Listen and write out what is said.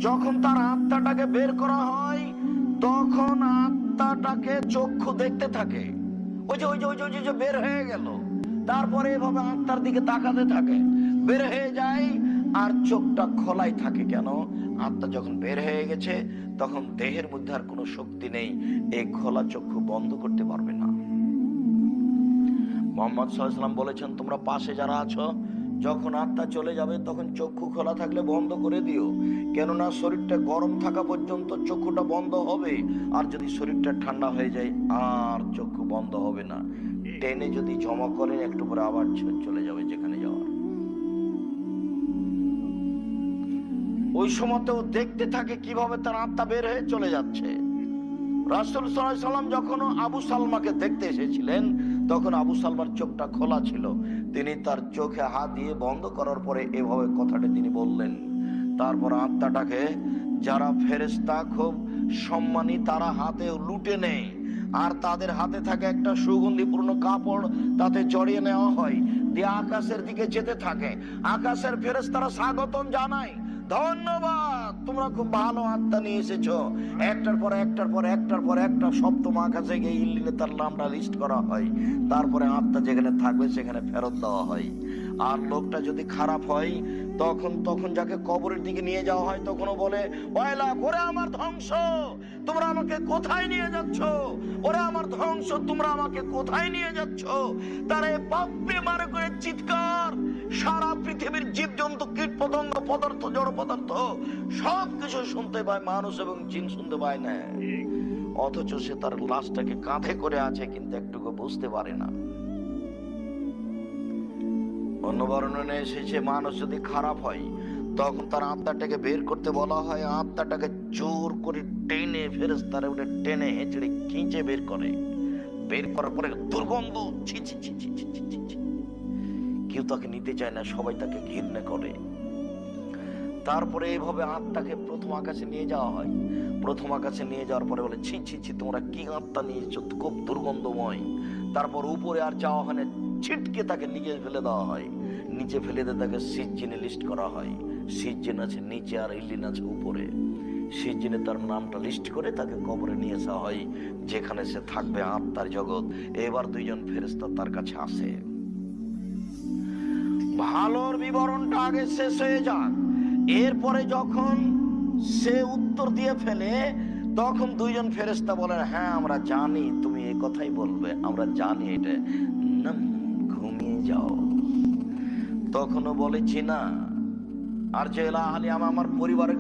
যখন তার আত্মাটাকে বের করা হয় তখন আত্মাটাকে চক্ষু দেখতে থাকে, ওই যে ওই যে ওই যে ওই যে বের হয়ে গেল, তারপরে এভাবে আত্মার দিকে তাকাতে থাকে, বের হয়ে যায় আর চোখটা খোলাই থাকে। কেন? আত্মা যখন বের হয়ে গেছে তখন দেহের মধ্যে আর কোনো শক্তি নেই, এই খোলা চক্ষু বন্ধ করতে পারবে না। মুহাম্মদ সাল্লাল্লাহু আলাইহি ওয়াসাল্লাম বলেছেন, তোমরা পাশে যারা আছো, যখন আত্মা চলে যাবে তখন চক্ষু খোলা থাকলে বন্ধ করে দিও, কেননা শরীরটা গরম থাকা পর্যন্ত চক্ষুটা বন্ধ হবে, আর যদি শরীরটা ঠান্ডা হয়ে যায় আর চক্ষু বন্ধ হবে না। টেনে যদি জমা করে একটু পরে আবার চলে যাবে যেখানে যাওয়ার। ওই সময়তেও দেখতে থাকে কিভাবে তার আত্মা বের হয়ে চলে যাচ্ছে। রাসূল সাল্লাল্লাহু আলাইহি ওয়াসাল্লাম যখন আবু সালমাকে দেখতে এসেছিলেন তখন আবু সালমার চোখটা খোলা ছিল। তিনি তার চোখে হাত দিয়ে বন্ধ করার পরে এভাবে কথাটা তিনি বললেন। তারপর আত্মাটাকে যারা ফেরেশতা খুব সম্মানী তারা হাতে লুটে নেয়, আর তাদের হাতে থাকে একটা সুগন্ধিপূর্ণ কাপড়, তাতে জড়িয়ে নেওয়া হয়, দিয়ে আকাশের দিকে যেতে থাকে। আকাশের ফেরেশতারা স্বাগতম জানায়, ধন্যবাদ, তোমরা খুব ভালো আত্মা নিয়ে এসেছো। একটার পর একটার পর একটার পর একটা সপ্তম আকাশে গিয়ে ইল্লিনে তার নামটা লিস্ট করা হয়, তারপরে আত্মা যেখানে থাকবে সেখানে ফেরত দেওয়া হয়। আর লোকটা যদি খারাপ হয় তখন যাকে কবরের দিকে নিয়ে যাওয়া হয় তখনও বলে, ওয়াইলা, ওরে আমার ধ্বংস, তোমরা আমাকে কোথায় নিয়ে যাচ্ছ? ওরে আমার ধ্বংস, তোমরা আমাকে কোথায় নিয়ে যাচ্ছ? তারে বাপরে মারে করে চিৎকার, সারা পৃথিবীর জীবজন্তু, কীট পতঙ্গ, পদার্থ, জড় পদার্থ সবকিছু শুনতে পায়, মানুষ এবং জিন শুনতে পায় না। অথচ সে তার লাশটাকে কাঁধে করে আছে কিন্তু একটুকু বুঝতে পারে না। অন্য বর্ণনায় এসেছে, মানুষ যদি খারাপ হয় তখন তার আত্মাটাকে বের করতে বলা হয়, আত্মাটাকে জোর করে টেনে ফেরেশতারা ওটা টেনে হেঁচড়ে খিঁচে বের করে। বের করার পরে দুর্গন্ধ, ছি ছি ছি ছি ছি ছি ছি। কেউ তাকে নিতে চায় না, সবাই তাকে ঘৃণা করে। তারপরে এইভাবে আত্মাকে প্রথম আকাশে নিয়ে যাওয়া হয়। প্রথম আকাশে নিয়ে যাওয়ার পরে বলে, ছি ছি ছি, তোমরা কি আত্মা নিয়েছো, খুব দুর্গন্ধময়। তারপর উপরে আর যাওয়া হয় না, ছিটকে তাকে নিচে ফেলে দেওয়া হয়। নিচে ফেলে দিয়ে তাকে সিজ্জিনে লিস্ট করা হয়। সিজ্জিন আছে নিচে আর ইল্লিন আছে উপরে। সিজ্জিনে তার নামটা লিস্ট করে তাকে কবরে নিয়ে আসা হয়, যেখানে সে থাকবে আত্মার জগৎ। এবার দুইজন ফেরেশতা তার কাছে আসে। ভালোর বিবরণটা আগে শেষ হয়ে যাক, এরপরে যখন সে উত্তর দিয়ে ফেলে তখন দুইজন ফেরেশতা বলেন, হ্যাঁ আমরা জানি তুমি এই কথাই বলবে, আমরা জানি এটা, না ঘুমিয়ে যাও। তখনও বলেছি না, আর যে আমার পরিবারকে